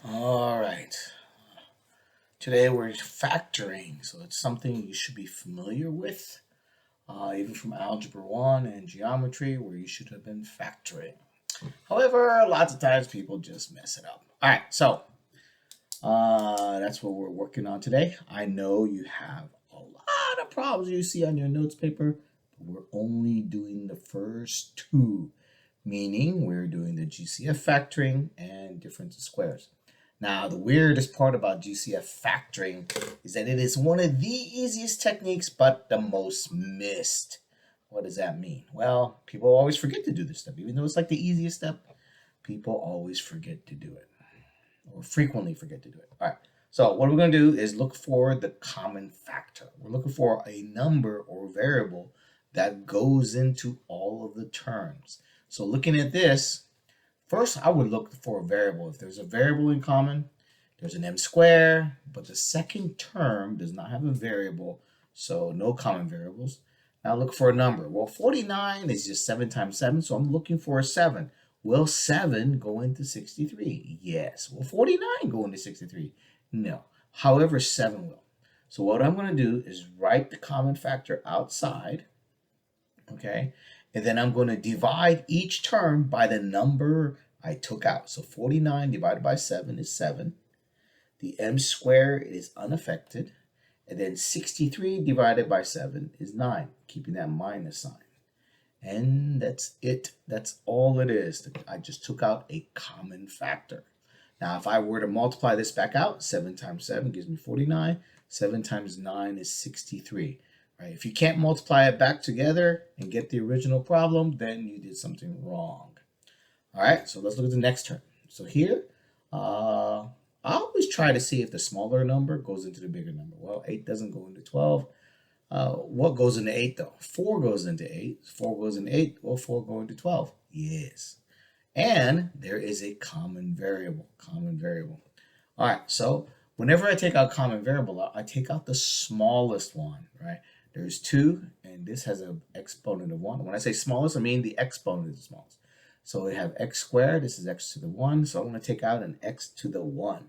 All right. Today we're factoring, so it's something you should be familiar with, even from Algebra 1 and Geometry, where you should have been factoring. However, lots of times people just mess it up. All right, so that's what we're working on today. I know you have a lot of problems you see on your notes paper, but we're only doing the first two, meaning we're doing the GCF factoring and difference of squares. Now, the weirdest part about GCF factoring is that it is one of the easiest techniques, but the most missed. What does that mean? Well, people always forget to do this step. Even though it's like the easiest step, people always forget to do it, or frequently forget to do it. All right. So what we're going to do is look for the common factor. We're looking for a number or variable that goes into all of the terms. So looking at this, first, I would look for a variable. If there's a variable in common, there's an m squared, but the second term does not have a variable, so no common variables. Now look for a number. Well, 49 is just 7 times 7, so I'm looking for a 7. Will 7 go into 63? Yes. Will 49 go into 63? No. However, 7 will. So what I'm going to do is write the common factor outside, okay? And then I'm going to divide each term by the number I took out. So 49 divided by 7 is 7. The m squared is unaffected. And then 63 divided by 7 is 9, keeping that minus sign. And that's it. That's all it is. I just took out a common factor. Now, if I were to multiply this back out, 7 times 7 gives me 49. 7 times 9 is 63. Right? If you can't multiply it back together and get the original problem, then you did something wrong. All right, so let's look at the next term. So here, I always try to see if the smaller number goes into the bigger number. Well, 8 doesn't go into 12. What goes into 8 though? 4 goes into 8. 4 goes into 8. Will 4 go into 12? Yes. And there is a common variable. All right, so whenever I take out common variable, I take out the smallest one, right? There's 2, and this has an exponent of 1. When I say smallest, I mean the exponent is the smallest. So we have x squared. This is x to the 1. So I'm going to take out an x to the 1,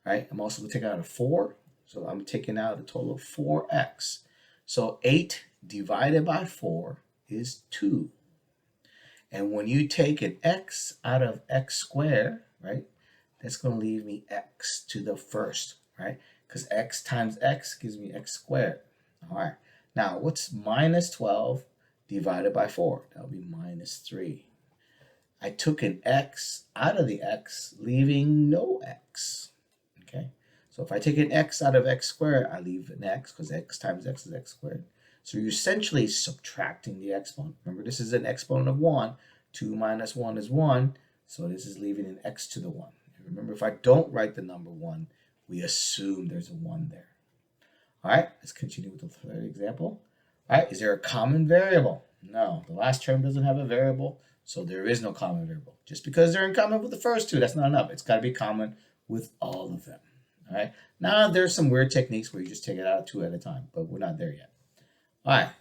right? I'm also going to take out a 4. So I'm taking out a total of 4x. So 8 divided by 4 is 2. And when you take an x out of x squared, right, that's going to leave me x to the first, right? Because x times x gives me x squared. All right. Now, what's minus 12 divided by 4? That would be minus 3. I took an x out of the x, leaving no x. Okay. So if I take an x out of x squared, I leave an x because x times x is x squared. So you're essentially subtracting the exponent. Remember, this is an exponent of 1. 2 minus 1 is 1. So this is leaving an x to the 1. And remember, if I don't write the number 1, we assume there's a 1 there. All right, let's continue with the third example. All right, is there a common variable? No, the last term doesn't have a variable, so there is no common variable. Just because they're in common with the first two, that's not enough. It's got to be common with all of them. All right, now there's some weird techniques where you just take it out 2 at a time, but we're not there yet. All right,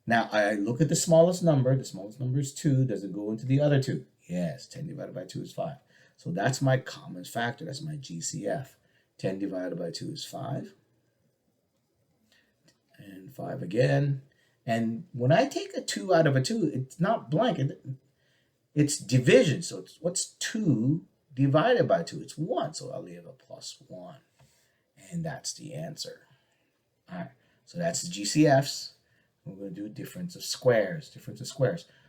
now I look at the smallest number. The smallest number is 2. Does it go into the other 2? Yes, 10 divided by 2 is 5. So that's my common factor. That's my GCF. 10 divided by 2 is 5. And 5 again. And when I take a 2 out of a 2, it's not blank. It's division. So what's 2 divided by 2? It's 1. So I'll leave a plus 1. And that's the answer. All right. So that's the GCFs. We're going to do difference of squares.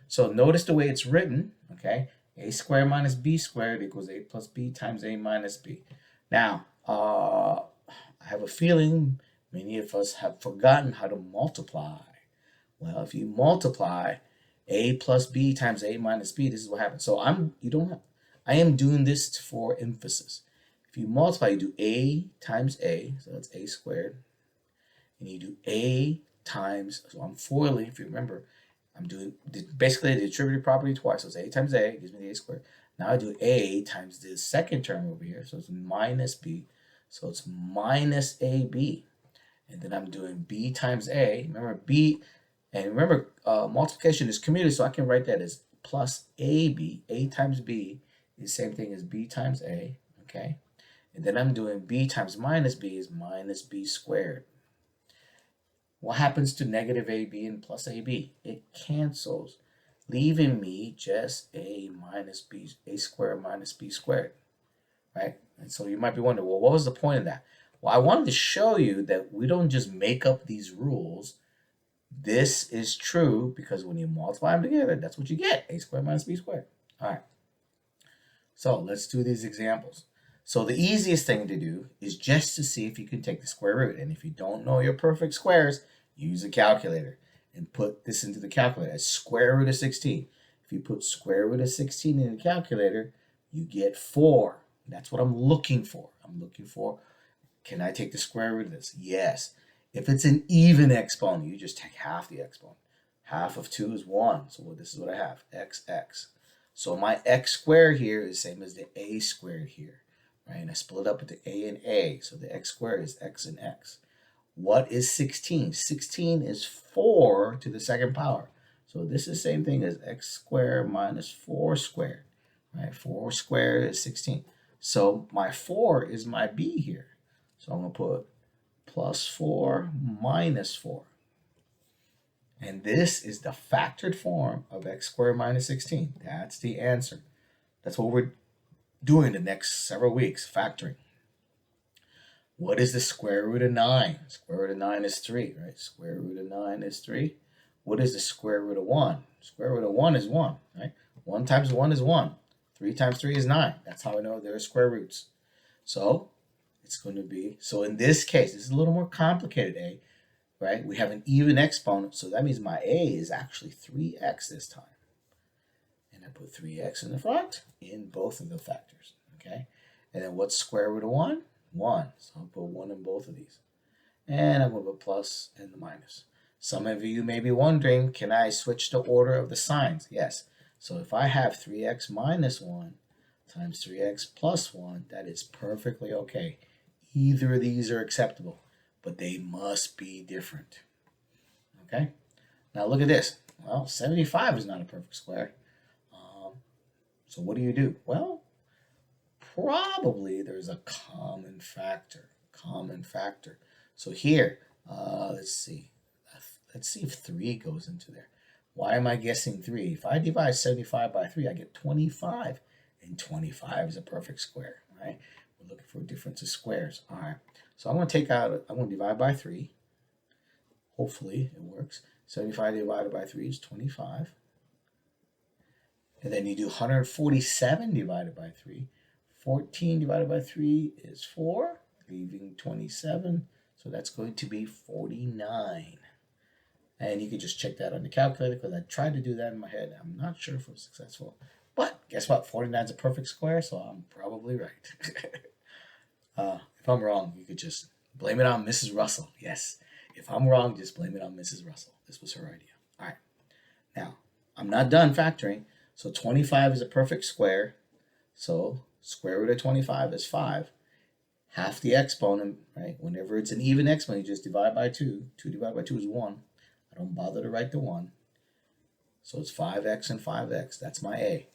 So notice the way it's written. Okay. A squared minus b squared equals a plus b times a minus b. Now, I have a feeling many of us have forgotten how to multiply. Well, if you multiply a plus b times a minus b, this is what happens. So I am doing this for emphasis. If you multiply, you do a times a, so that's a squared, and you do a times, so I'm foiling, if you remember, I'm doing basically the distributive property twice, so it's a times a, gives me the a squared. Now I do a times the second term over here, so it's minus b, so it's minus ab. And then I'm doing b times a. Remember b, and remember multiplication is commutative, so I can write that as plus ab. A times b is the same thing as b times a. Okay. And then I'm doing b times minus b is minus b squared. What happens to negative ab and plus ab? It cancels, leaving me just a squared minus b squared, right? And so you might be wondering, well, what was the point of that? Well, I wanted to show you that we don't just make up these rules. This is true because when you multiply them together, that's what you get, a squared minus b squared. All right, so let's do these examples. So the easiest thing to do is just to see if you can take the square root. And if you don't know your perfect squares, use a calculator and put this into the calculator as square root of 16. If you put square root of 16 in the calculator, you get 4. That's what I'm looking for. I'm looking for, can I take the square root of this? Yes. If it's an even exponent, you just take half the exponent. Half of 2 is 1. So this is what I have, x. So my x squared here is the same as the a squared here, right? And I split up into a and a. So the x squared is x and x. What is 16? 16 is 4 to the second power. So this is the same thing as x squared minus 4 squared, right? 4 squared is 16. So my 4 is my b here. So I'm going to put plus 4 minus 4. And this is the factored form of x squared minus 16. That's the answer. That's what we're doing the next several weeks, factoring. What is the square root of 9? Square root of 9 is 3, right? Square root of 9 is 3. What is the square root of 1? Square root of 1 is 1, right? 1 times 1 is 1. 3 times 3 is 9. That's how I know there are square roots. So it's going to be, so in this case, this is a little more complicated, A, right? We have an even exponent, so that means my A is actually 3x this time. And I put 3x in the front in both of the factors, okay? And then what's square root of 1? 1. So I'll put 1 in both of these. And I'm going to put plus and the minus. Some of you may be wondering, can I switch the order of the signs? Yes. So if I have 3x minus 1 times 3x plus 1, that is perfectly okay. Either of these are acceptable, but they must be different. Okay? Now look at this. Well, 75 is not a perfect square. So what do? Well, probably there's a common factor. So here, let's see. Let's see if 3 goes into there. Why am I guessing 3? If I divide 75 by 3, I get 25. And 25 is a perfect square, right? We're looking for a difference of squares. All right. So I'm going to divide by 3. Hopefully it works. 75 divided by 3 is 25. And then you do 147 divided by 3. 14 divided by 3 is 4, leaving 27. So that's going to be 49. And you can just check that on the calculator because I tried to do that in my head. I'm not sure if it was successful. But guess what? 49 is a perfect square, so I'm probably right. If I'm wrong, you could just blame it on Mrs. Russell. Yes. If I'm wrong, just blame it on Mrs. Russell. This was her idea. All right. Now, I'm not done factoring. So 25 is a perfect square. So square root of 25 is 5. Half the exponent, right? Whenever it's an even exponent, you just divide by 2. 2 divided by 2 is 1. I don't bother to write the 1. So it's 5x and 5x. That's my A.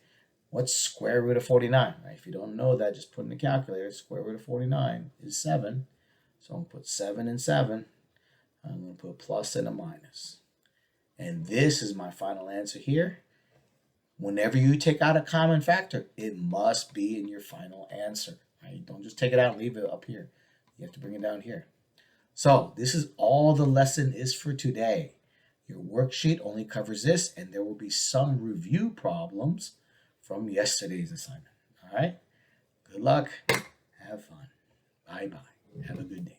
What's square root of 49? Right? If you don't know that, just put in the calculator. Square root of 49 is 7. So I'm going to put 7 and 7. I'm going to put a plus and a minus. And this is my final answer here. Whenever you take out a common factor, it must be in your final answer. Right? Don't just take it out and leave it up here. You have to bring it down here. So this is all the lesson is for today. Your worksheet only covers this, and there will be some review problems from yesterday's assignment. All right? Good luck. Have fun. Bye-bye. Have a good day.